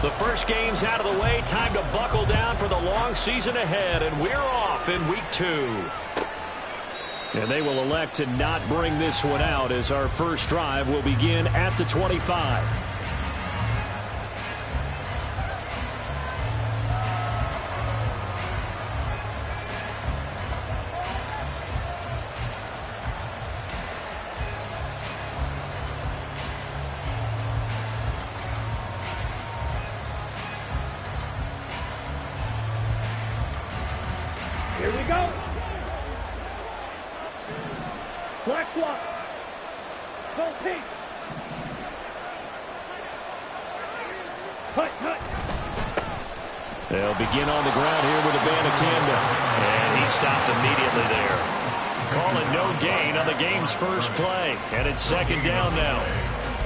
The first game's out of the way. Time to buckle down for the long season ahead, and we're off in week 2. And they will elect to not bring this one out as our first drive will begin at the 25. Here we go. Black block. Go pink. Cut. They'll begin on the ground here with a Banacanda. And he stopped immediately there. Calling no gain on the game's first play. And it's second down now.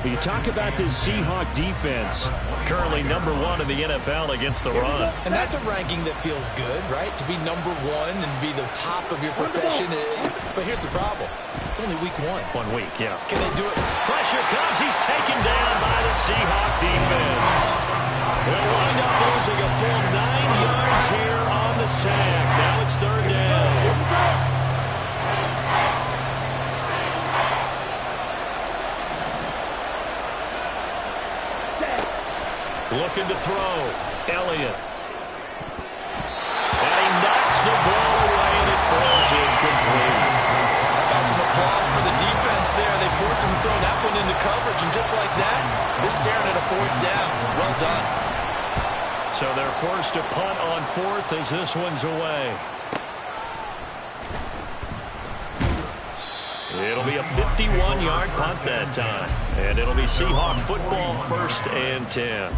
You talk about this Seahawk defense. Currently number 1 in the NFL against the run. And that's a ranking that feels good, right? To be number 1 and be the top of your profession. But here's the problem. It's only week 1. 1 week, yeah. Can they do it? Pressure comes. He's taken down by the Seahawk defense. They'll wind up losing a full 9 yards here on the sack. Now it's third down. Looking to throw. Elliott. And he knocks the ball away, and it falls incomplete. How about some applause for the defense there? They forced him to throw that one into coverage, and just like that, they're staring at a 4th down. Well done. So they're forced to punt on 4th as this one's away. It'll be a 51-yard punt that time. And it'll be Seahawk football, 1st and 10.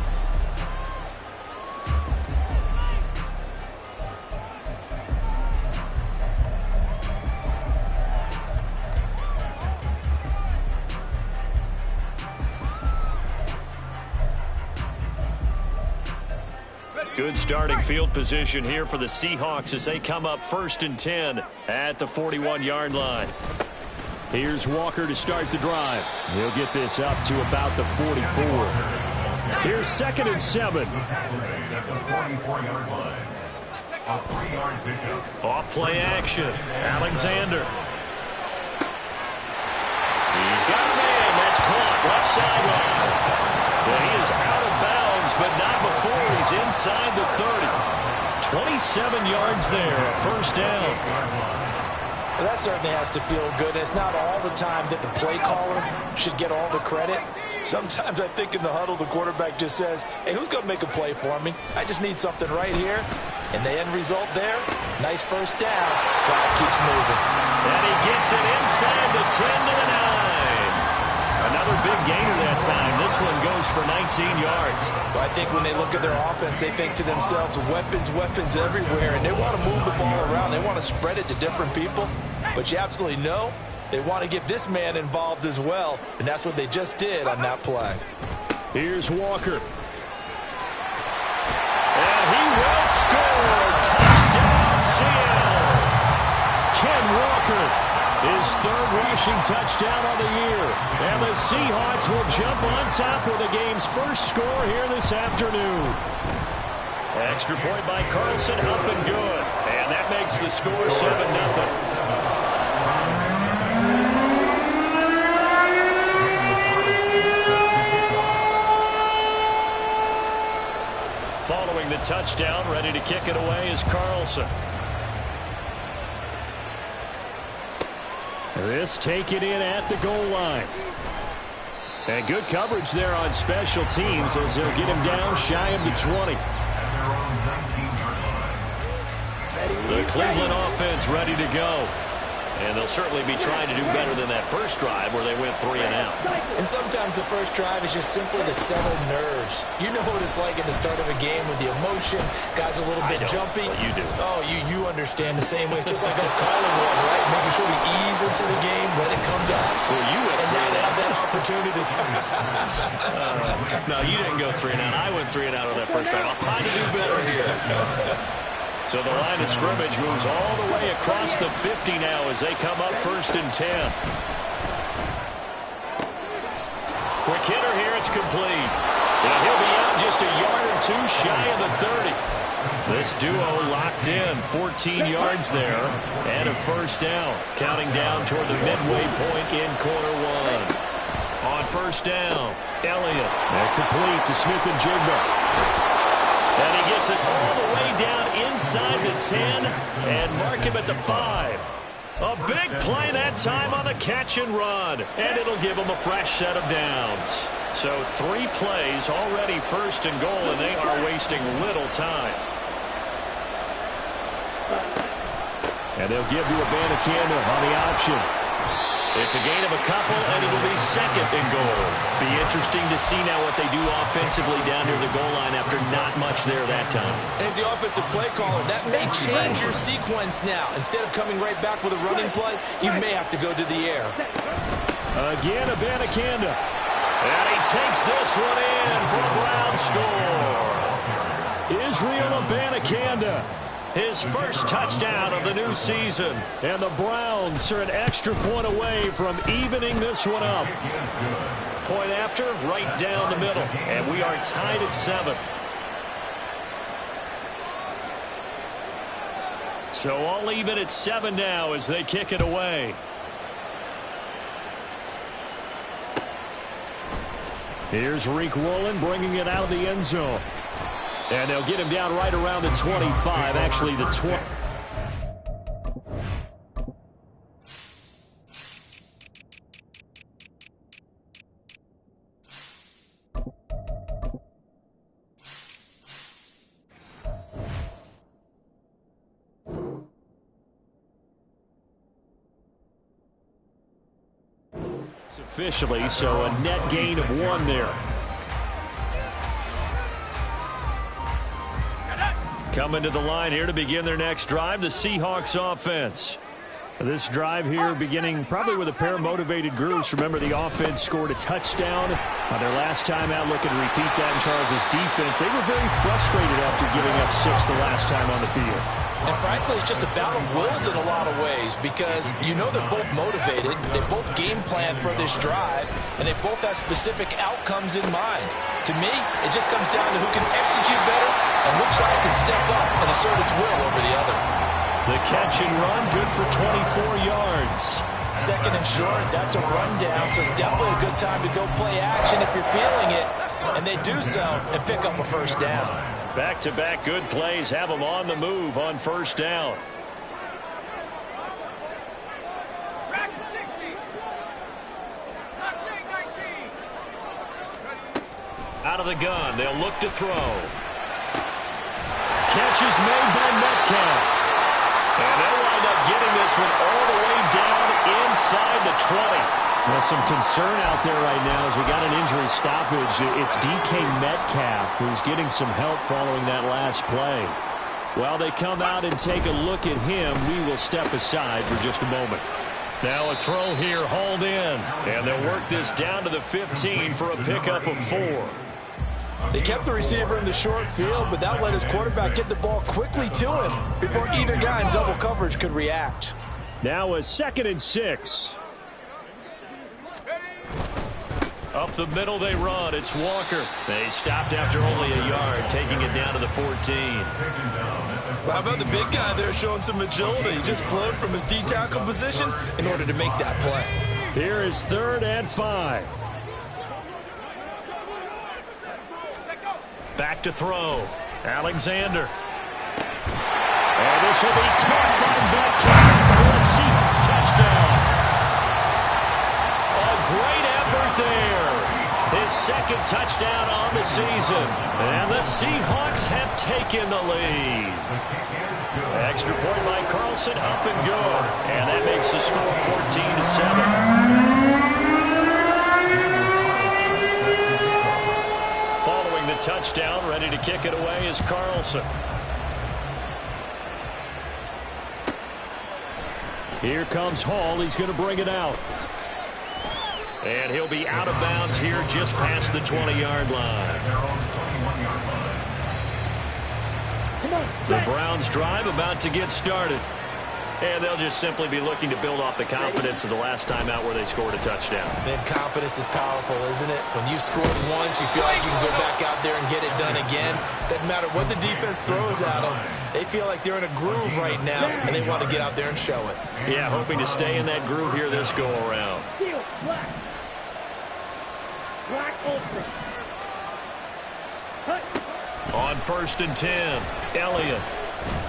Good starting field position here for the Seahawks as they come up 1st and 10 at the 41-yard line. Here's Walker to start the drive. He'll get this up to about the 44. Here's 2nd and 7. Off play action. Alexander. He's got a man. That's caught. Left sideline. Well, he is out of bounds, but not before he's inside the 30. 27 yards there. 1st down. Well, that certainly has to feel good. It's not all the time that the play caller should get all the credit. Sometimes I think in the huddle, the quarterback just says, hey, who's going to make a play for me? I just need something right here. And the end result there, nice 1st down. Drive keeps moving. And he gets it inside the 10 to the 9. Another big gainer that time. This one goes for 19 yards. Well, I think when they look at their offense, they think to themselves, weapons everywhere. And they want to move the ball around. They want to spread it to different people. But you absolutely know they want to get this man involved as well. And that's what they just did on that play. Here's Walker. And he will score. Touchdown, Seattle. Ken Walker, his 3rd rushing touchdown on the year. And the Seahawks will jump on top with the game's first score here this afternoon. Extra point by Carlson, up and good. And that makes the score 7-0. Following the touchdown, ready to kick it away is Carlson. This taken in at the goal line. And good coverage there on special teams as they'll get him down shy of the 20. The Cleveland offense ready to go. And they'll certainly be trying to do better than that first drive where they went 3 and out. And sometimes the first drive is just simply to settle nerves. You know what it's like at the start of a game with the emotion. Guys a little bit jumpy. You do. Oh, you understand the same way. It's just like us calling one, right? Making sure we ease into the game, let it come to us. Well, you went and 3 now and they out. have that opportunity. No, you didn't go 3 and out. I went 3 and out on that first drive. I'm trying to do better here. So the line of scrimmage moves all the way across the 50 now as they come up 1st and 10. Quick hitter here. It's complete. And he'll be out just a yard or two shy of the 30. This duo locked in, 14 yards there, and a first down. Counting down toward the midway point in quarter one. On first down, Elliott. And complete to Smith-Njigba. And he gets it all the way down inside the 10 and mark him at the 5. A big play that time on the catch and run. And it'll give him a fresh set of downs. So 3 plays already first and goal, and they are wasting little time. And they'll give you a Abanikanda on the option. It's a gain of a couple, and it'll be second and goal. Be interesting to see now what they do offensively down near the goal line after not much there that time. As the offensive play caller, that may change your sequence now. Instead of coming right back with a running play, you may have to go to the air. Again, Abanikanda. And he takes this one in for a Brown score. Israel Abanikanda. His first touchdown of the new season. And the Browns are an extra point away from evening this one up. Point after, right down the middle. And we are tied at 7. So all even at 7 now as they kick it away. Here's Reek Rowland bringing it out of the end zone. And they'll get him down right around the 25, actually the 20. Officially, so a net gain of 1 there. Coming to the line here to begin their next drive, the Seahawks offense. This drive here beginning probably with a pair of motivated groups. Remember, the offense scored a touchdown on their last time out. Looking to repeat that in Charles' defense. They were very frustrated after giving up 6 the last time on the field. And frankly, it's just a battle of wills in a lot of ways because you know they're both motivated. They both game plan for this drive, and they both have specific outcomes in mind. To me, it just comes down to who can execute better and which side can step up and assert its will over the other. The catch and run, good for 24 yards. Second and short, that's a rundown, so it's definitely a good time to go play action if you're feeling it. And they do so and pick up a first down. Back-to-back good plays have them on the move on first down. Out of the gun, they'll look to throw. Catch is made by Metcalf. And they'll wind up getting this one all the way down inside the 20. Well, some concern out there right now as we got an injury stoppage. It's DK Metcalf who's getting some help following that last play. While they come out and take a look at him, we will step aside for just a moment. Now a throw here hauled in. And they'll work this down to the 15 for a pickup of 4. They kept the receiver in the short field, but that let his quarterback get the ball quickly to him before either guy in double coverage could react. Now a 2nd and 6. Up the middle they run. It's Walker. They stopped after only a yard, taking it down to the 14. Well, how about the big guy there showing some agility? He just flowed from his D-tackle position in order to make that play. Here is 3rd and 5. Back to throw. Alexander. And this will be caught by Metcalf for a Seahawks touchdown. A great effort there. His 2nd touchdown on the season. And the Seahawks have taken the lead. Extra point by Carlson, up and good. And that makes the score 14-7. Following the touchdown, ready to kick it away is Carlson. Here comes Hall. He's going to bring it out. And he'll be out of bounds here just past the 20-yard line. The Browns drive about to get started. And they'll just simply be looking to build off the confidence of the last time out where they scored a touchdown. Man, confidence is powerful, isn't it? When you've scored once, you feel like you can go back out there and get it done again. Doesn't matter what the defense throws at them. They feel like they're in a groove right now, and they want to get out there and show it. Yeah, hoping to stay in that groove here this go-around. Black. Black open. On 1st and 10, Elliott.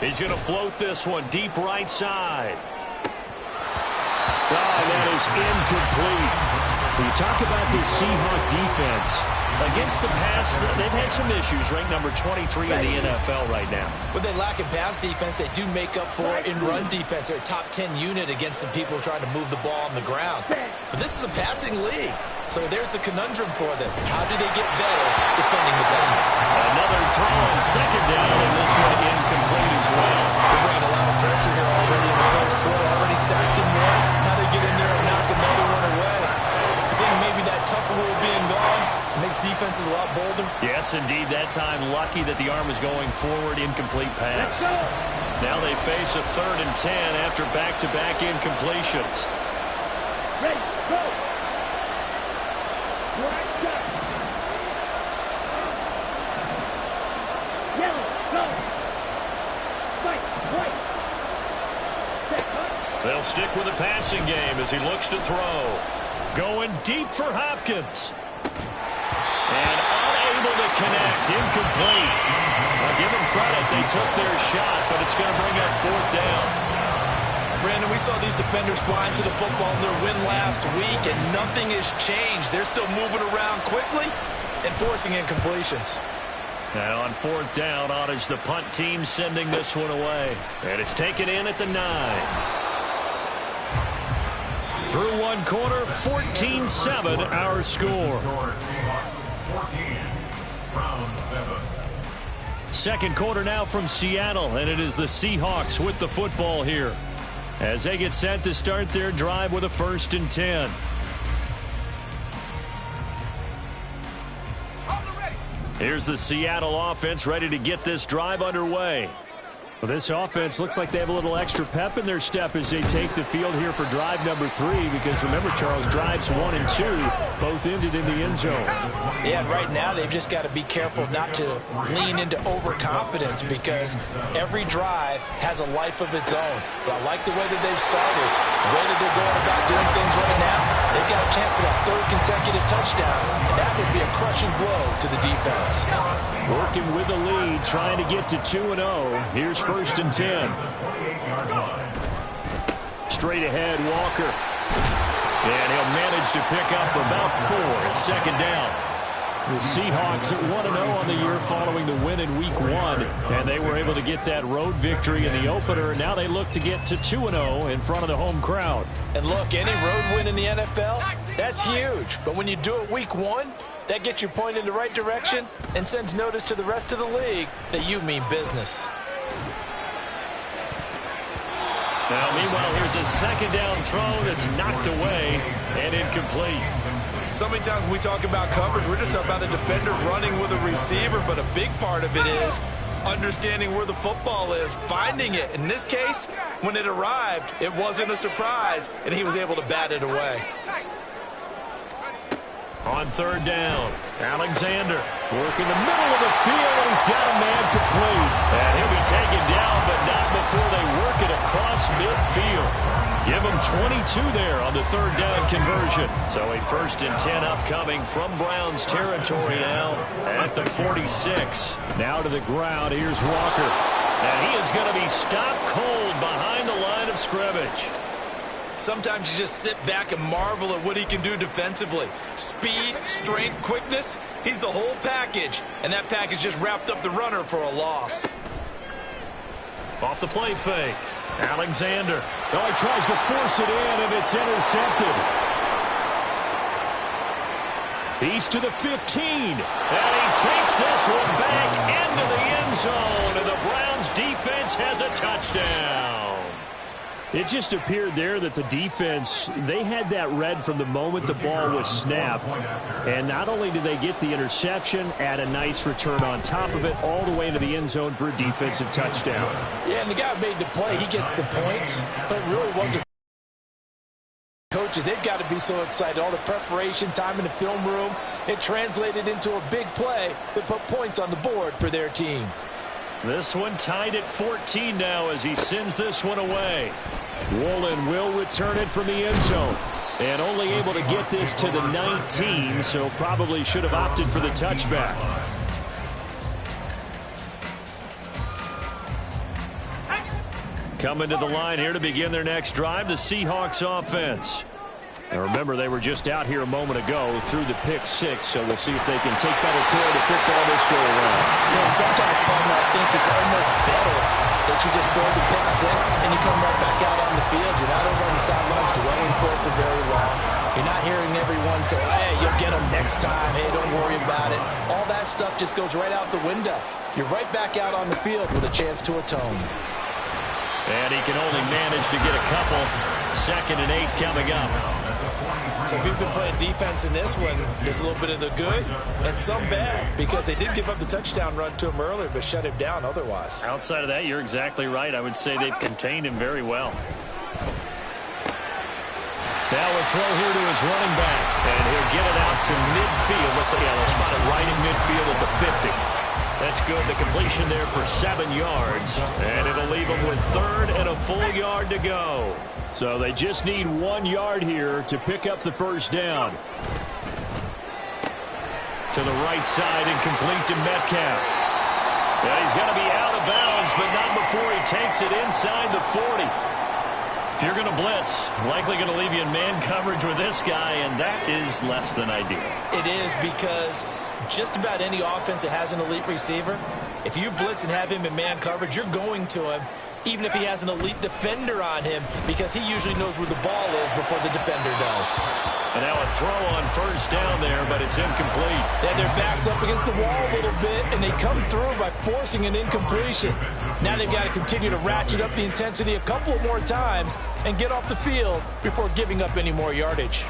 He's going to float this one deep right side. That is incomplete. When you talk about this Seahawks defense, against the pass, they've had some issues, ranked number 23 in the NFL right now. But they lack in pass defense. They do make up for it in run defense. They're a top 10 unit against the people trying to move the ball on the ground. But this is a passing league. So there's a conundrum for them. How do they get better defending the pass? Another throw on 2nd down, and this one incomplete as well. They're bringing a lot of pressure here already in the first quarter. Already sacked him once. How do they get in there and knock another one away? I think maybe that Tucker rule being gone makes defenses a lot bolder. Yes, indeed. That time, lucky that the arm was going forward. Incomplete pass. Now they face a 3rd and 10 after back-to-back incompletions. Ready, go. Black shot. Yellow, go. White. They'll stick with the passing game as he looks to throw. Going deep for Hopkins. And unable to connect. Incomplete. I'll give them credit. They took their shot, but it's going to bring up 4th down. Brandon, we saw these defenders flying to the football in their win last week, and nothing has changed. They're still moving around quickly and forcing incompletions. And on 4th down, Otto's the punt team sending this one away. And it's taken in at the 9. Through one quarter, 14-7 our score. 2nd quarter now from Seattle, and it is the Seahawks with the football here as they get set to start their drive with a 1st and 10. Here's the Seattle offense ready to get this drive underway. Well, this offense looks like they have a little extra pep in their step as they take the field here for drive number 3, because remember, Charles, drives 1 and 2 both ended in the end zone. Yeah, right now they've just got to be careful not to lean into overconfidence, because every drive has a life of its own. But I like the way that they've started, the way that they're going about doing things right now. They've got a chance for that 3rd consecutive touchdown, and that would be a crushing blow to the defense. Working with the lead, trying to get to 2-0. Here's 1st and 10. Straight ahead, Walker. And he'll manage to pick up about 4 at 2nd down. The Seahawks at 1-0 on the year following the win in Week 1. And they were able to get that road victory in the opener. Now they look to get to 2-0 in front of the home crowd. And look, any road win in the NFL, that's huge. But when you do it Week 1, that gets you pointed in the right direction and sends notice to the rest of the league that you mean business. Now, meanwhile, here's a 2nd down throw that's knocked away and incomplete. So many times when we talk about coverage, we're just about a defender running with a receiver, but a big part of it is understanding where the football is, finding it. In this case, when it arrived, it wasn't a surprise, and he was able to bat it away. On 3rd down, Alexander working the middle of the field, and he's got a man complete. And he'll be taken down, but not before they work it across midfield. Give him 22 there on the 3rd down conversion. So a 1st and 10 upcoming from Browns territory now at the 46. Now to the ground, here's Walker. And he is going to be stopped cold behind the line of scrimmage. Sometimes you just sit back and marvel at what he can do defensively. Speed, strength, quickness, he's the whole package. And that package just wrapped up the runner for a loss. Off the play fake, Alexander. Oh, he tries to force it in, and it's intercepted. He's to the 15, and he takes this one back into the end zone, and the Browns defense has a touchdown. It just appeared there that the defense, they had that read from the moment the ball was snapped. And not only did they get the interception, add a nice return on top of it, all the way into the end zone for a defensive touchdown. Yeah, and the guy who made the play, he gets the points, but it really wasn't. Coaches, they've got to be so excited. All the preparation, time in the film room, it translated into a big play that put points on the board for their team. This one tied at 14 now as he sends this one away. Woolen will return it from the end zone. And only able to get this to the 19, so probably should have opted for the touchback. Coming to the line here to begin their next drive, the Seahawks offense. Now remember, they were just out here a moment ago through the pick six, so we'll see if they can take better care of the football this go around. Yeah, sometimes, Palmer, I think it's almost better that you just throw the pick six and you come right back out on the field. You're not over on the sidelines dwelling for it for very long. You're not hearing everyone say, hey, you'll get them next time. Hey, don't worry about it. All that stuff just goes right out the window. You're right back out on the field with a chance to atone. And he can only manage to get a couple. 2nd and 8 coming up. So if you've been playing defense in this one, there's a little bit of the good and some bad, because they did give up the touchdown run to him earlier, but shut him down otherwise. Outside of that, you're exactly right. I would say they've contained him very well. Now a throw here to his running back, and he'll get it out to midfield. They'll spot it right in midfield at the 50. That's good. The completion there for 7 yards, and it'll leave them with 3rd and a full yard to go. So they just need 1 yard here to pick up the first down. To the right side and complete to Metcalf. Yeah, he's going to be out of bounds, but not before he takes it inside the 40. If you're going to blitz, likely going to leave you in man coverage with this guy, and that is less than ideal. It is, because just about any offense that has an elite receiver, if you blitz and have him in man coverage, you're going to him, even if he has an elite defender on him, because he usually knows where the ball is before the defender does. And now a throw on first down there, but it's incomplete. Yeah, their back's up against the wall a little bit, and they come through by forcing an incompletion. Now they've got to continue to ratchet up the intensity a couple more times and get off the field before giving up any more yardage.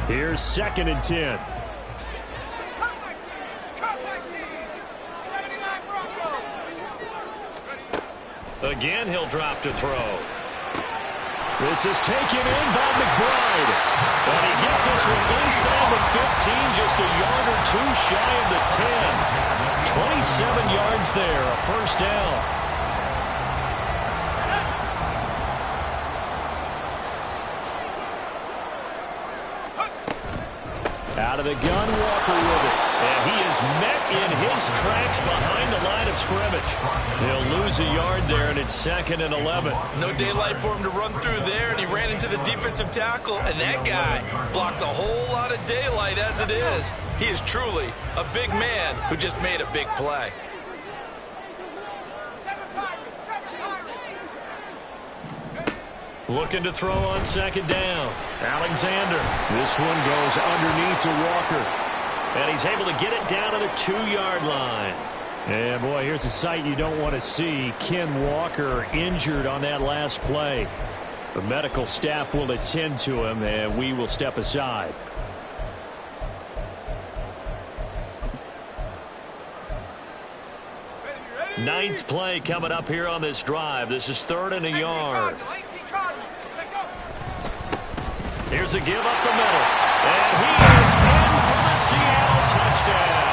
Here's 2nd and 10. Again, he'll drop to throw. This is taken in by McBride. And he gets us from inside the 15, just a yard or two shy of the 10. 27 yards there, a first down. Out of the gun, Walker with it. And he is met in his tracks behind the line of scrimmage. He'll lose a yard there, and it's 2nd and 11. No daylight for him to run through there, and he ran into the defensive tackle, and that guy blocks a whole lot of daylight as it is. He is truly a big man who just made a big play. Looking to throw on 2nd down. Alexander. This one goes underneath to Walker. And he's able to get it down to the 2-yard line. And, boy, here's a sight you don't want to see. Ken Walker injured on that last play. The medical staff will attend to him, and we will step aside. Ninth play coming up here on this drive. This is 3rd and a yard. Here's a give up the middle. And he is in for the Seattle touchdown.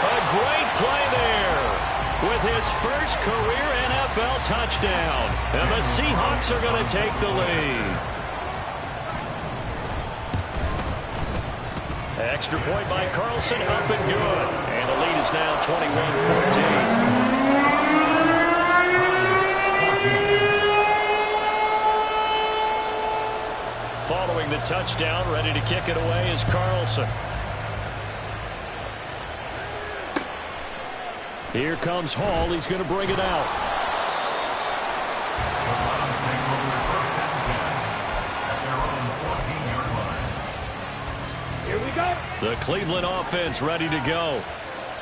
A great play there with his first career NFL touchdown. And the Seahawks are going to take the lead. Extra point by Carlson, up and good. And the lead is now 21-14. Following the touchdown, ready to kick it away is Carlson. Here comes Hall. He's going to bring it out. Here we go. The Cleveland offense ready to go.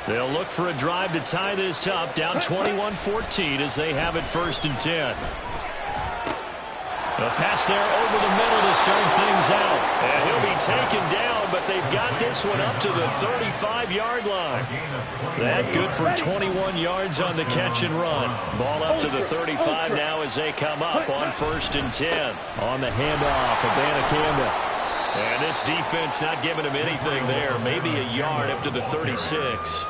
They'll look for a drive to tie this up, down 21-14 as they have it 1st and 10. A pass there over the middle to start things out. And he'll be taken down, but they've got this one up to the 35-yard line. That good for 21 yards on the catch and run. Ball up to the 35 now as they come up on 1st and 10. On the handoff, Abanikanda. And this defense not giving him anything there. Maybe a yard up to the 36.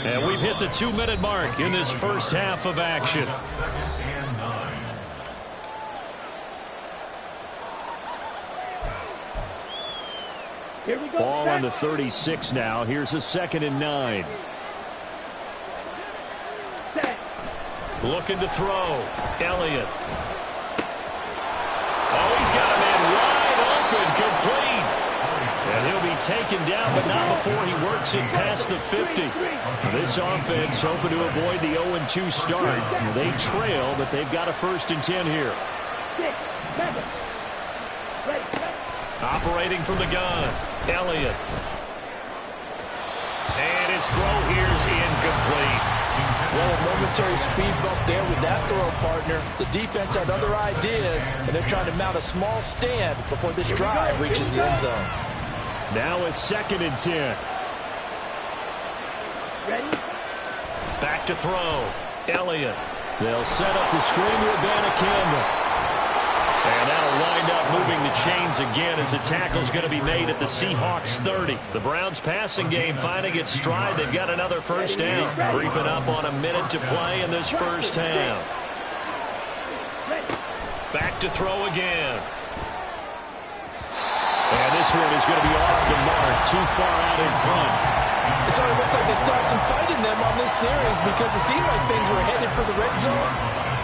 And we've hit the 2-minute mark in this first half of action. Here we go. Ball on the 36 now. Here's a 2nd and 9. Looking to throw. Elliott. Oh, he's got a man wide open, complete. And he'll be taken down, but not before he works it past the 50. This offense hoping to avoid the 0-2 start. They trail, but they've got a 1st and 10 here. Operating from the gun, Elliott. And his throw here's incomplete. Well, a momentary speed bump there with that throw, partner. The defense had other ideas, and they're trying to mount a small stand before this drive reaches the end zone. Now a 2nd and 10. Ready? Back to throw. Elliott. They'll set up the screen to Abanikanda. And that'll wind up moving the chains again as the tackle's going to be made at the Seahawks 30. The Browns passing game finding its stride. They've got another 1st down. Creeping up on a minute to play in this first half. Back to throw again. And this one is going to be off the mark, too far out in front. It sort of looks like they still have some fight in them on this series because it seemed like things were headed for the red zone.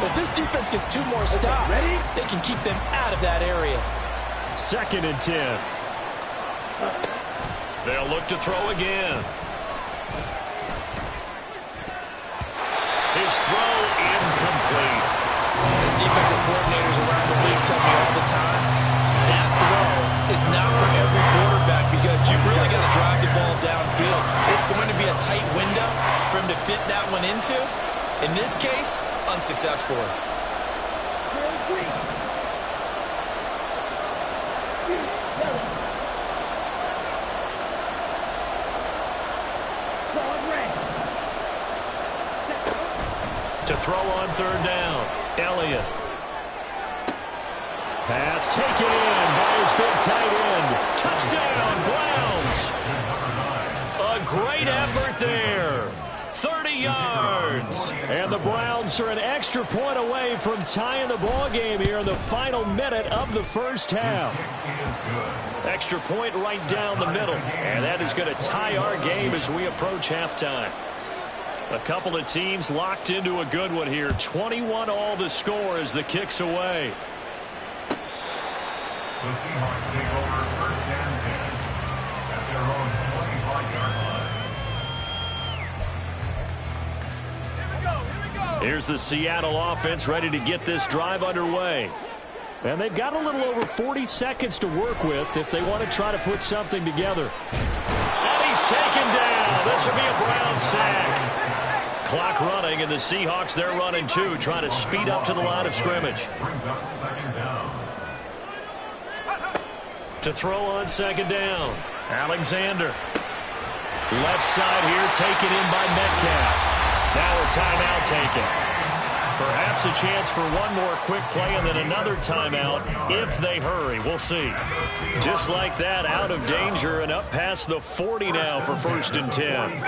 But if this defense gets 2 more stops, they can keep them out of that area. 2nd and 10. They'll look to throw again. His throw incomplete. As defensive coordinators around the league tell me all the time, that throw is not for every quarterback because you've really got to drive the ball downfield. It's going to be a tight window for him to fit that one into. In this case, unsuccessful. To throw on 3rd down, Elliott. Pass taken in by his big tight end. Touchdown, Browns. A great effort there. 30 yards. And the Browns are an extra point away from tying the ball game here in the final minute of the first half. Extra point right down the middle. And that is going to tie our game as we approach halftime. A couple of teams locked into a good one here. 21 all the score as the kick's away. The Seahawks take over 1st and 10 at their own 25-yard line. Here's the Seattle offense ready to get this drive underway. And they've got a little over 40 seconds to work with if they want to try to put something together. And he's taken down. This will be a Brown sack. Clock running, and the Seahawks, they're running too, trying to speed up to the line of scrimmage. Brings up 2nd down. To throw on 2nd down, Alexander. Left side here taken in by Metcalf. Now a timeout taken. Perhaps a chance for one more quick play and then another timeout if they hurry. We'll see. Just like that, out of danger and up past the 40 now for 1st and 10.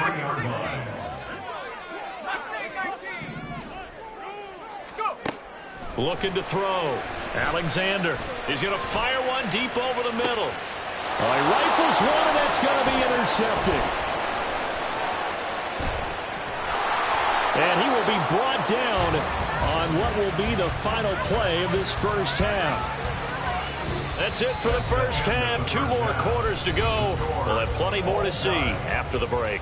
Looking to throw. Alexander is going to fire one deep over the middle. Well, he rifles one, and that's going to be intercepted. And he will be brought down on what will be the final play of this first half. That's it for the first half. 2 more quarters to go. We'll have plenty more to see after the break.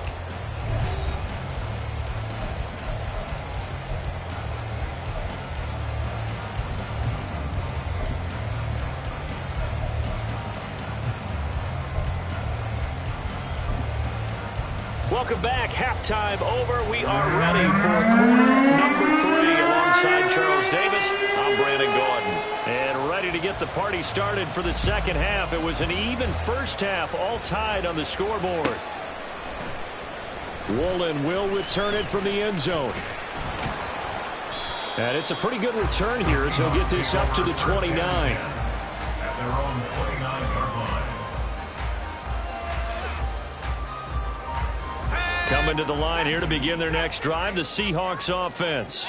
Welcome back. Halftime over. We are ready for quarter number 3. Alongside Charles Davis, I'm Brandon Gordon. And ready to get the party started for the second half. It was an even first half, all tied on the scoreboard. Woolen will return it from the end zone. And it's a pretty good return here as he'll get this up to the 29. At their own 29-yard line. Coming to the line here to begin their next drive, the Seahawks offense.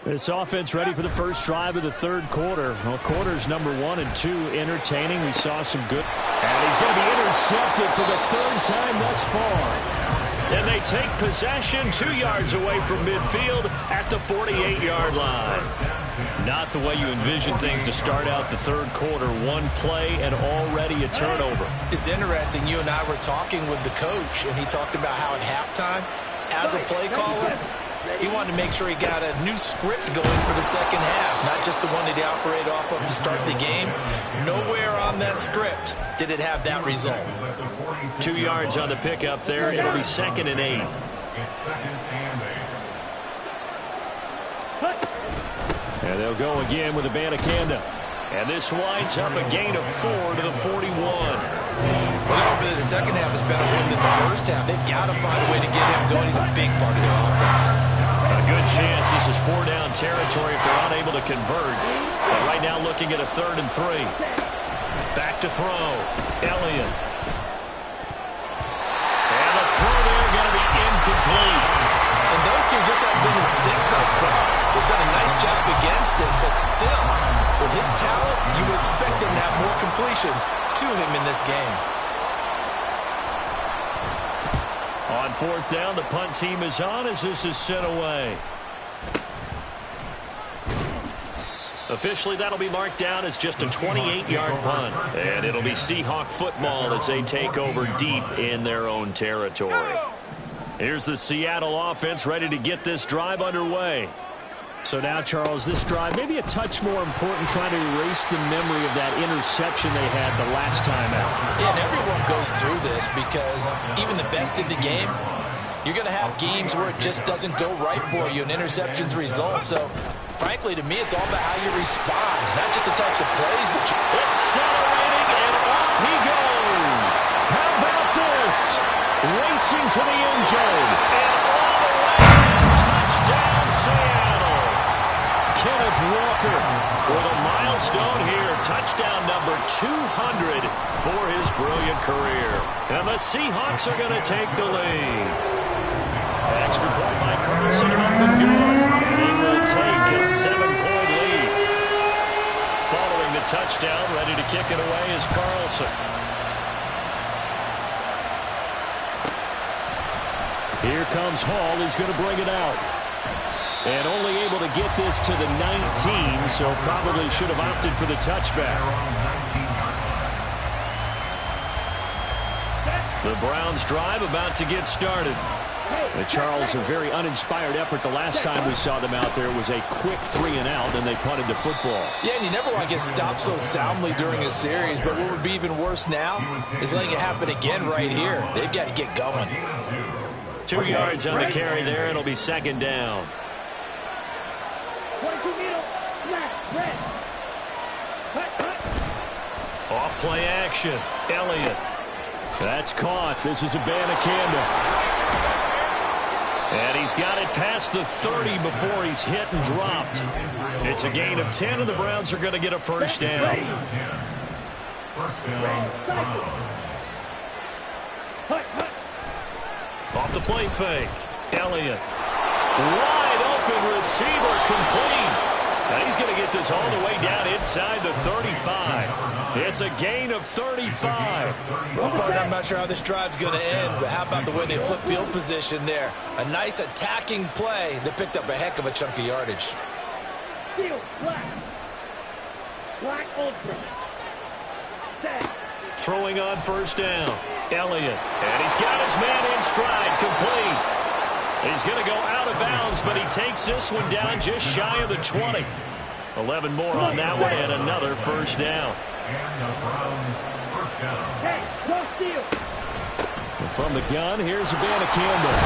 This offense ready for the first drive of the third quarter. Well, quarters number 1 and 2 entertaining. We saw some good. And he's going to be intercepted for the third time thus far. And they take possession 2 yards away from midfield at the 48-yard line. Not the way you envision things to start out the third quarter. One play and already a turnover. It's interesting. You and I were talking with the coach, and he talked about how at halftime, as a play caller, he wanted to make sure he got a new script going for the second half, not just the one that he operated off of to start the game. Nowhere on that script did it have that result. 2 yards on the pickup there. It'll be 2nd and 8. It's 2nd and 8. And they'll go again with Abanikanda. And this winds up a gain of 4 to the 41. Well, really, the second half is better for him than the first half. They've got to find a way to get him going. He's a big part of their offense. A good chance this is 4-down territory if they're unable to convert. But right now looking at a 3rd and 3. Back to throw. Elliott. And the throw there going to be incomplete. And those two just haven't been in sync thus far. They've done a nice job against him, but still, with his talent, you would expect him to have more completions to him in this game. On 4th down, the punt team is on as this is sent away. Officially, that'll be marked down as just a 28-yard punt. And it'll be Seahawk football as they take over deep in their own territory. Here's the Seattle offense ready to get this drive underway. So now, Charles, this drive maybe a touch more important, trying to erase the memory of that interception they had the last time out. Yeah, and everyone goes through this because even the best in the game, you're going to have games where it just doesn't go right for you, and interceptions result. So, frankly, to me, it's all about how you respond, not just the types of plays that you... Accelerating, and off he goes. How about this? Racing to the end zone. And all the way, touchdown, Seattle. Kenneth Walker with a milestone here. Touchdown number 200 for his brilliant career. And the Seahawks are going to take the lead. Extra point by Carlson and up and good. And he will take a 7-point lead. Following the touchdown, ready to kick it away is Carlson. Here comes Hall. He's going to bring it out. And only able to get this to the 19, so probably should have opted for the touchback. The Browns drive about to get started. Charles, a very uninspired effort the last time we saw them out there was a quick 3-and-out, and they punted the football. Yeah, and you never want to get stopped so soundly during a series, but what would be even worse now is letting it happen again right here. They've got to get going. 2 yards on the carry there. It'll be 2nd down. Off play action. Elliott. That's caught. This is Abanikanda. And he's got it past the 30 before he's hit and dropped. It's a gain of 10, and the Browns are going to get a first down. Off the play fake. Elliott. Wide open receiver, complete. Now he's going to get this all the way down inside the 35. It's a gain of 35. Well, partner, I'm not sure how this drive's going to end, but how about the way they flip field position there? A nice attacking play that picked up a heck of a chunk of yardage. Throwing on first down. Elliott. And he's got his man in stride, complete. He's going to go out of bounds, but he takes this one down just shy of the 20. 11 more on that one, and another first down. And from the gun, here's Savannah Campbell.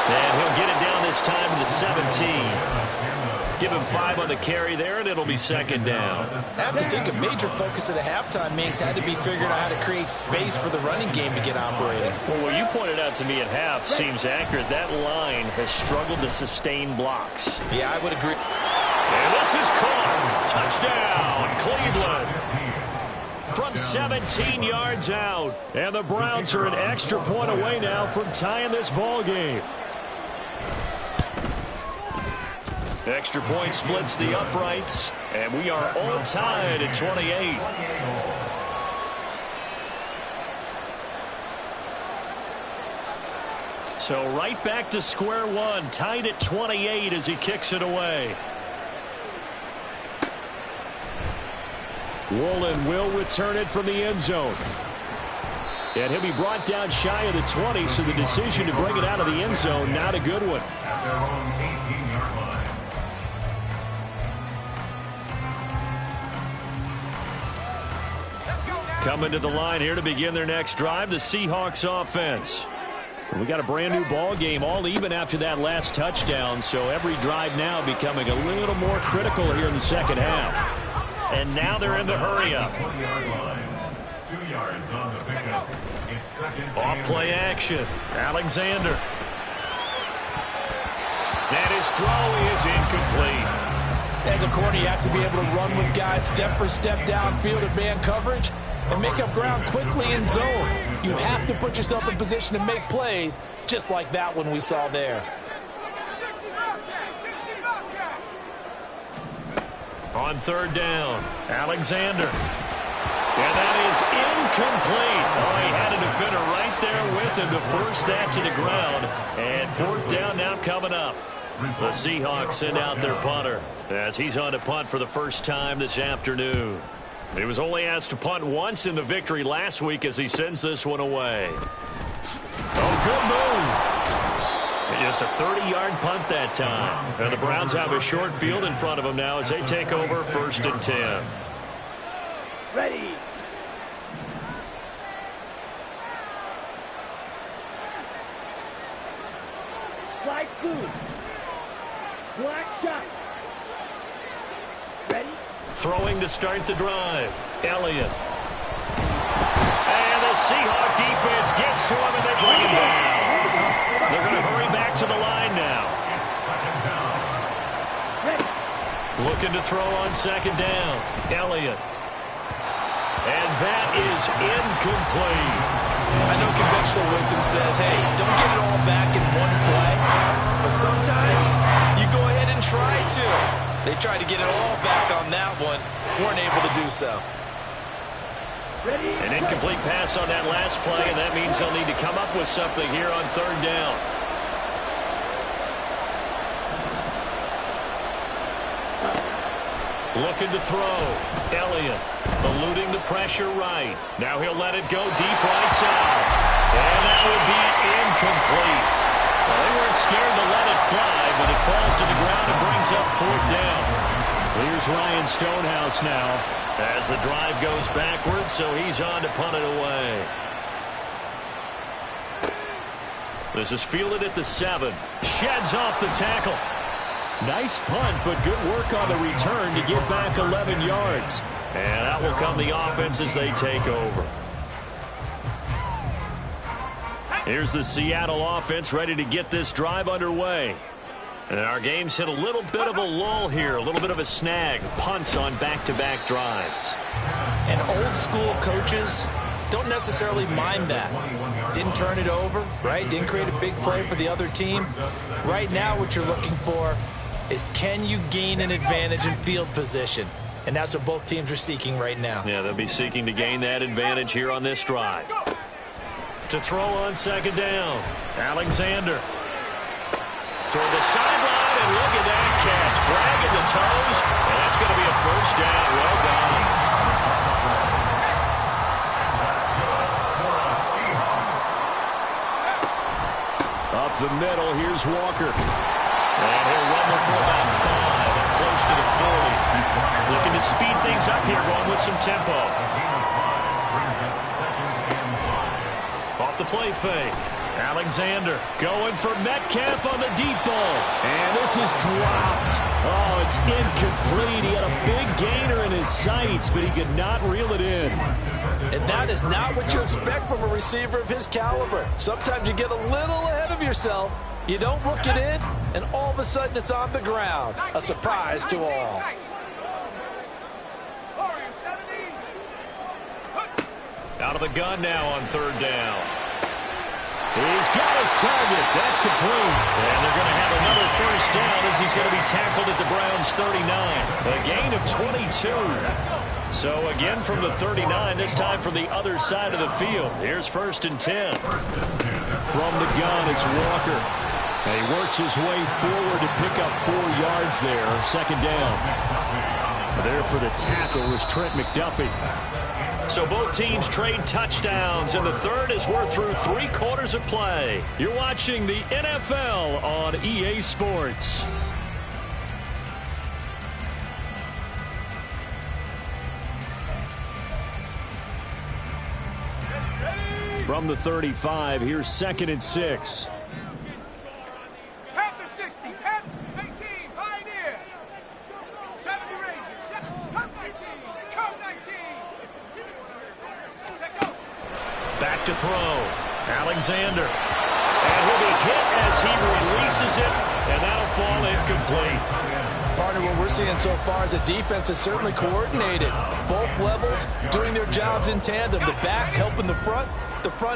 And he'll get it down this time to the 17. Give him 5 on the carry there, and it'll be second down. I have to think a major focus of the halftime mix had to be figuring out how to create space for the running game to get operating. Well, what you pointed out to me at half seems accurate. That line has struggled to sustain blocks. Yeah, I would agree. And this is caught. Touchdown, Cleveland. From 17 yards out. And the Browns are an extra point away now from tying this ball game. Extra point splits the uprights, and we are all tied at 28. So right back to square one, tied at 28 as he kicks it away. Woolen will return it from the end zone. And he'll be brought down shy of the 20, so the decision to bring it out of the end zone, not a good one. At their own 18-yard line. Coming to the line here to begin their next drive, the Seahawks offense. We got a brand new ball game, all even after that last touchdown, so every drive now becoming a little more critical here in the second half. And now they're in the hurry-up. 20-yard line. 2 yards on the pickup. It's second. Off-play action. Alexander. And his throw is incomplete. As a corner, you have to be able to run with guys step for step downfield in man coverage and make up ground quickly in zone. You have to put yourself in position to make plays, just like that one we saw there. On third down, Alexander. And that is incomplete. Oh, he had a defender right there with him to force that to the ground. And fourth down now coming up. The Seahawks send out their punter as he's on to punt for the first time this afternoon. He was only asked to punt once in the victory last week as he sends this one away. Oh, good move. Just a 30-yard punt that time. And the Browns have a short field in front of them now as they take over 1st and 10. Ready. Slide two. Black shot. Ready. Throwing to start the drive. Elliott. And the Seahawk defense gets to him and they bring him down. They're going to hurry back to the line now. Looking to throw on second down. Elliott. And that is incomplete. I know conventional wisdom says, hey, don't get it all back in one play. But sometimes you go ahead and try to. They tried to get it all back on that one. Weren't able to do so. An incomplete pass on that last play, and that means they'll need to come up with something here on third down. Looking to throw. Elliott eluding the pressure right. Now he'll let it go deep right side. And that will be incomplete. Well, they weren't scared to let it fly, but it falls to the ground and brings up fourth down. Here's Ryan Stonehouse now as the drive goes backwards, so he's on to punt it away. This is fielded at the 7. Sheds off the tackle. Nice punt, but good work on the return to get back 11 yards. And out will come the offense as they take over. Here's the Seattle offense ready to get this drive underway. And our game's hit a little bit of a lull here, a little bit of a snag. Punts on back-to-back drives. And old school coaches don't necessarily mind that. Didn't turn it over, right? Didn't create a big play for the other team. Right now what you're looking for is can you gain an advantage in field position? And that's what both teams are seeking right now. Yeah, they'll be seeking to gain that advantage here on this drive. To throw on second down, Alexander. Toward the sideline, and look at that catch. Dragging the toes, and that's going to be a first down. Well done. Up the middle, here's Walker. And he'll rumble for about 5 and close to the 40. Looking to speed things up here, going with some tempo. Off the play fake. Alexander going for Metcalf on the deep ball. And this is dropped. Oh, it's incomplete. He had a big gainer in his sights, but he could not reel it in. And that is not what you expect from a receiver of his caliber. Sometimes you get a little ahead of yourself. You don't look it in, and all of a sudden it's on the ground. A surprise to all. Out of the gun now on third down. He's got his target. That's complete. And they're going to have another first down as he's going to be tackled at the Browns' 39. A gain of 22. So again from the 39, this time from the other side of the field. Here's 1st and 10. From the gun, it's Walker. And he works his way forward to pick up 4 yards there. 2nd down. There for the tackle was Trent McDuffie. So both teams trade touchdowns, and the third as we're through 3 quarters of play. You're watching the NFL on EA Sports. From the 35, here's 2nd and 6. Panther 60, Panther 18, Pioneer. 70 Rangers, Panther 19, Code 19. Back to throw. Alexander. And he'll be hit as he releases it, and that'll fall incomplete. Partner, what we're seeing so far is a defense that's certainly coordinated. Both levels doing their jobs in tandem. The back helping the front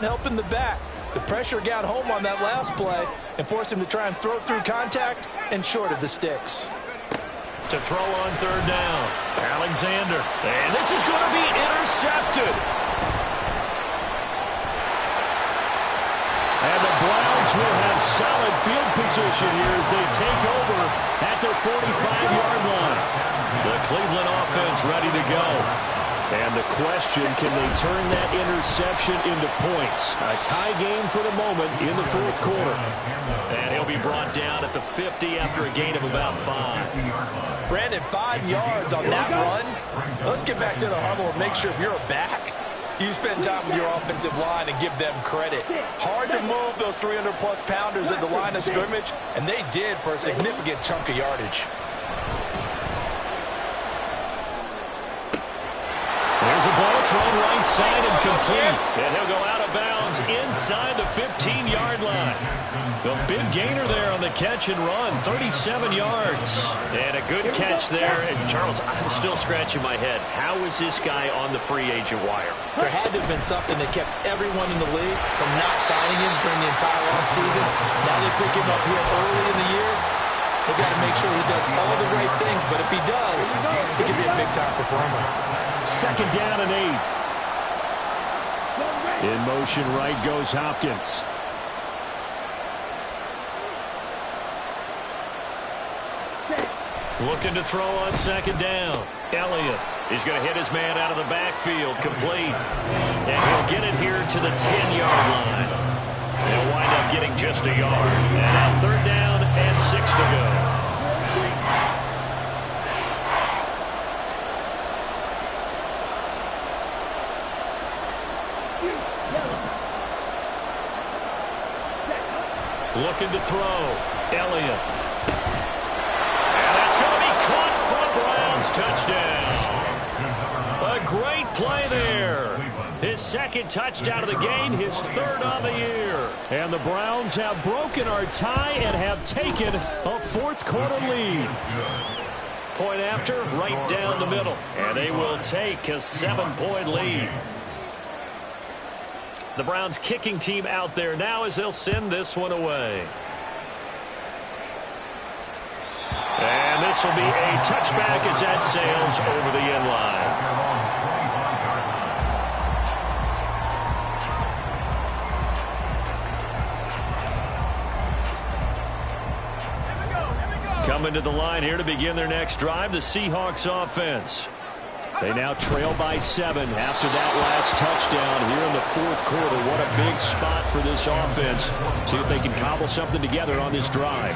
helping the back. The pressure got home on that last play and forced him to try and throw through contact and short of the sticks. To throw on third down. Alexander. And this is going to be intercepted. And the Browns will have solid field position here as they take over at their 45-yard line. The Cleveland offense ready to go. And the question, can they turn that interception into points? A tie game for the moment in the 4th quarter. And he'll be brought down at the 50 after a gain of about 5. Brandon, 5 yards on that run. Let's get back to the huddle and make sure if you're a back, you spend time with your offensive line and give them credit. Hard to move those 300-plus pounders at the line of scrimmage, and they did for a significant chunk of yardage. There's a ball thrown right side and complete. And he'll go out of bounds inside the 15-yard line. The big gainer there on the catch and run, 37 yards. And a good catch there. And Charles, I'm still scratching my head. How is this guy on the free agent wire? There had to have been something that kept everyone in the league from not signing him during the entire offseason. Now they pick him up here early in the year. They've got to make sure he does all the right things. But if he does, he could be a big-time performer. 2nd down and 8. In motion, right goes Hopkins. Looking to throw on 2nd down. Elliott. He's going to hit his man out of the backfield. Complete. And he'll get it here to the 10-yard line. They'll wind up getting just a yard. And now 3rd down and 6 to go. Looking to throw. Elliott. And that's going to be caught for a Browns touchdown. A great play there. His 2nd touchdown of the game, his 3rd on the year. And the Browns have broken our tie and have taken a 4th quarter lead. Point after, right down the middle. And they will take a 7-point lead. The Browns kicking team out there now as they'll send this one away. And this will be a touchback as that sails over the end line. Coming to the line here to begin their next drive, the Seahawks offense. They now trail by 7 after that last touchdown here in the 4th quarter. What a big spot for this offense. See if they can cobble something together on this drive.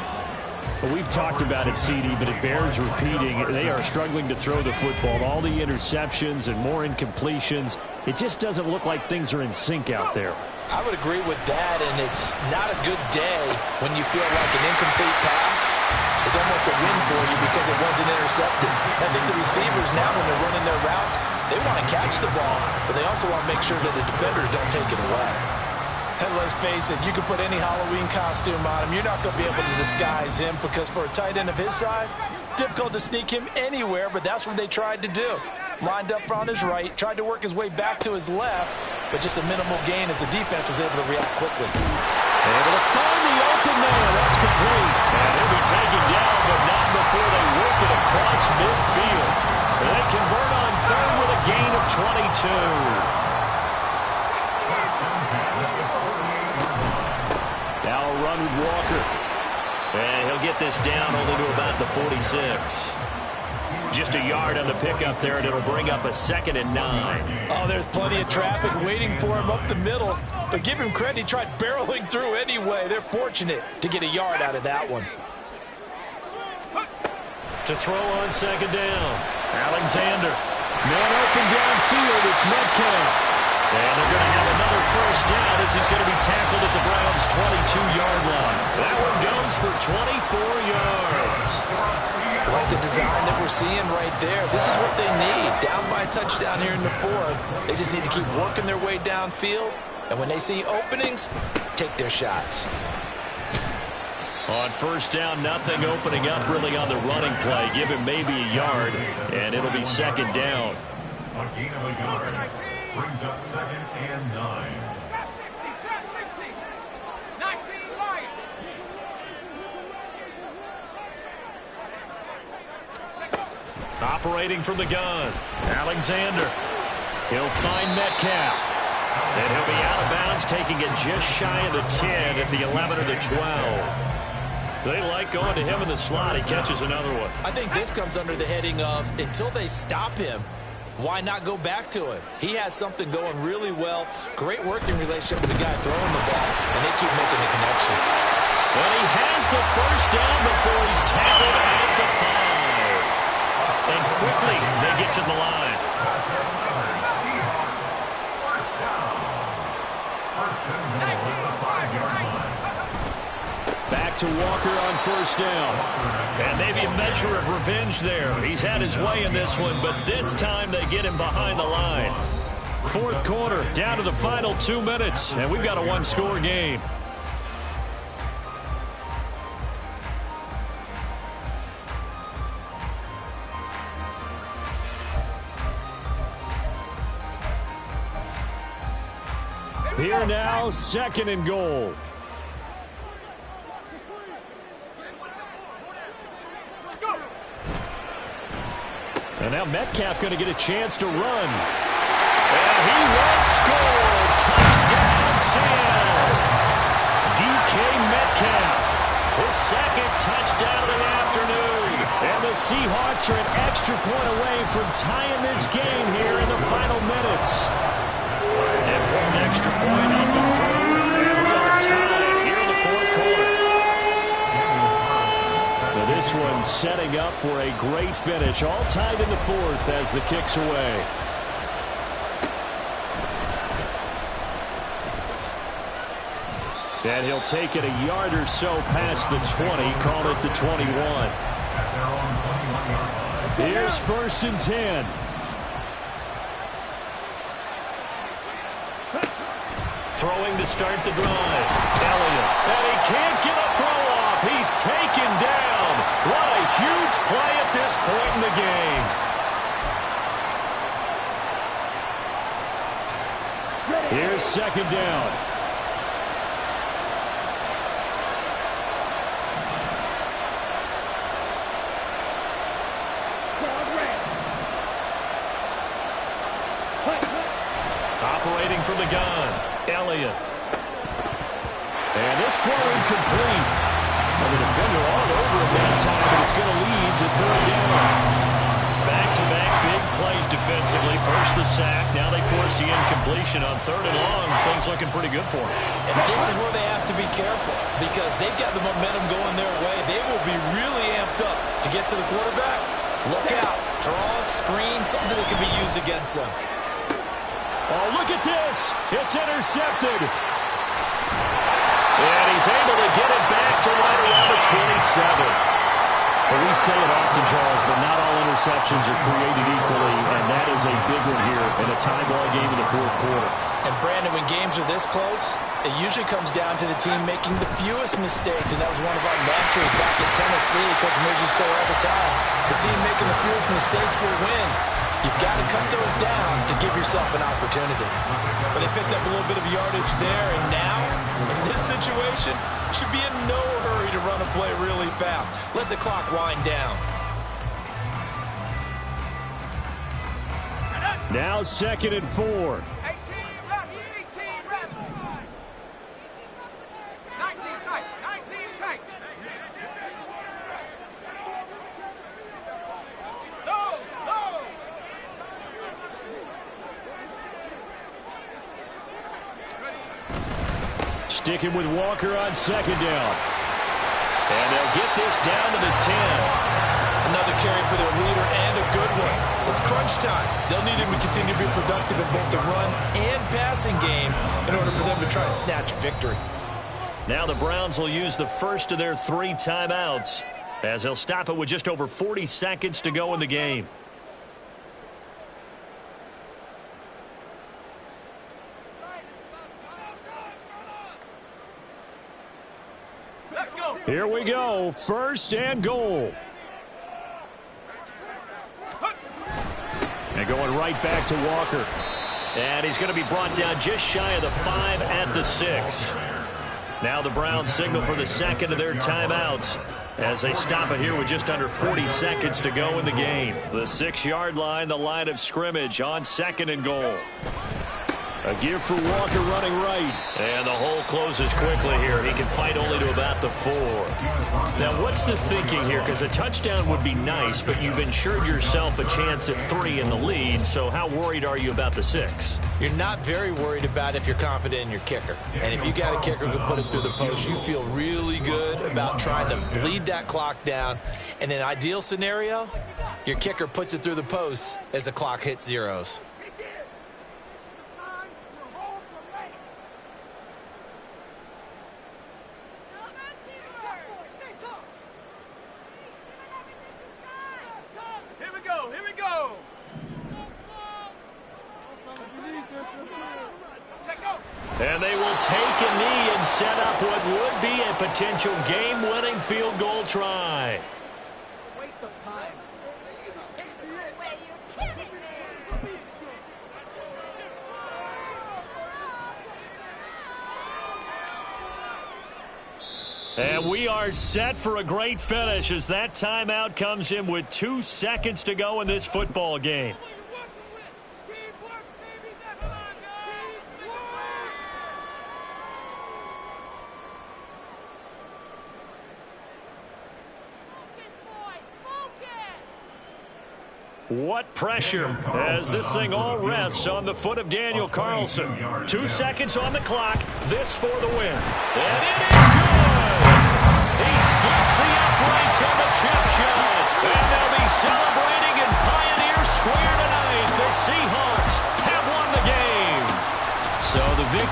Well, we've talked about it, CD, but it bears repeating. They are struggling to throw the football. All the interceptions and more incompletions. It just doesn't look like things are in sync out there. I would agree with that, and it's not a good day when you feel like an incomplete pass is almost a win for you because it wasn't intercepted. I think the receivers now, when they're running their routes, they want to catch the ball, but they also want to make sure that the defenders don't take it away. And let's face it, you can put any Halloween costume on him. You're not going to be able to disguise him because for a tight end of his size, difficult to sneak him anywhere, but that's what they tried to do. Lined up on his right, tried to work his way back to his left, but just a minimal gain as the defense was able to react quickly. Able to find the open man. That's complete. And he'll be taken down, but not before they work it across midfield. And they convert on third with a gain of 22. Now a run with Walker. And he'll get this down only to about the 46. Just a yard on the pickup there, and it'll bring up a 2nd and 9. Oh, there's plenty of traffic waiting for him up the middle. But give him credit, he tried barreling through anyway. They're fortunate to get a yard out of that one. To throw on 2nd down. Alexander. Man open downfield. It's Metcalf. And they're going to have another 1st down as he's going to be tackled at the Browns' 22-yard line. That one goes for 24 yards. Like the design that we're seeing right there. This is what they need. Down by a touchdown here in the 4th. They just need to keep working their way downfield. And when they see openings, take their shots. On 1st down, nothing opening up really on the running play. Give him maybe a yard, and it'll be 2nd down. A gain of a yard brings up 2nd and 9. Trap 60, 19 Lions. Operating from the gun, Alexander. He'll find Metcalf. And he'll be out of bounds, taking it just shy of the 10 at the 11 or the 12. They like going to him in the slot. He catches another one. I think this comes under the heading of until they stop him, why not go back to him? He has something going really well. Great working relationship with the guy throwing the ball, and they keep making the connection. And he has the 1st down before he's tackled at the 5. And quickly they get to the line. First down. First and goal at the 5-yard line. Back to Walker on 1st down. And maybe a measure of revenge there. He's had his way in this one, but this time they get him behind the line. 4th quarter, down to the final 2 minutes, and we've got a 1-score game. Here now, 2nd and goal. And now Metcalf going to get a chance to run. And he will score. Touchdown, Seattle. DK Metcalf. His 2nd touchdown of the afternoon. And the Seahawks are an extra point away from tying this game here in the final minutes. And put an extra point up and through. And we are tied here in the 4th quarter. Now this one setting up for a great finish. All tied in the 4th as the kick's away. And he'll take it a yard or so past the 20. Call it the 21. Here's 1st and 10. Throwing to start the drive. Elliott. And he can't get a throw off. He's taken down. What a huge play at this point in the game. Here's 2nd down. Operating from the gun, Elliott. And this throw incomplete. Well, the defender all over him that time, but it's going to lead to 3rd down. Back-to-back big plays defensively. First the sack, now they force the incompletion on 3rd and long. Things looking pretty good for them. And this is where they have to be careful because they've got the momentum going their way. They will be to the quarterback, look out. Draw, screen, something that can be used against them. Oh, look at this. It's intercepted. And he's able to get it back to right around the 27. Well, we say it often, Charles, but not all interceptions are created equally, and that is a big one here in a tie ball game in the fourth quarter. And, Brandon, when games are this close, it usually comes down to the team making the fewest mistakes, and that was one of our mantras back in Tennessee. Coach Mills used to say all the time, the team making the fewest mistakes will win. You've got to cut those down to give yourself an opportunity. But they picked up a little bit of yardage there, and now, in this situation, should be in no hurry to run a play really fast. Let the clock wind down. Now 2nd and 4. 18 left, 18 left. 19 tight, 19 tight. Low, low. Sticking with Walker on 2nd down. And they'll get this down to the 10. Another carry for their leader and a good one. It's crunch time. They'll need him to continue to be productive in both the run and passing game in order for them to try and snatch victory. Now the Browns will use the first of their 3 timeouts as they'll stop it with just over 40 seconds to go in the game. Let's go. Here we go. 1st and goal. And going right back to Walker. And he's going to be brought down just shy of the 5 at the 6. Now the Browns signal for the 2nd of their timeouts as they stop it here with just under 40 seconds to go in the game. The 6-yard line, the line of scrimmage on 2nd and goal. A give for Walker running right. And the hole closes quickly here. He can fight only to about the 4. Now, what's the thinking here? Because a touchdown would be nice, but you've ensured yourself a chance at 3 in the lead. So how worried are you about the 6? You're not very worried about if you're confident in your kicker. And if you got a kicker who can put it through the post, you feel really good about trying to bleed that clock down. In an ideal scenario, your kicker puts it through the post as the clock hits zeros. And they will take a knee and set up what would be a potential game-winning field goal try. Waste of time. And we are set for a great finish as that timeout comes in with 2 seconds to go in this football game. What pressure as this thing all rests on the foot of Daniel Carlson. 2 seconds on the clock. This for the win. And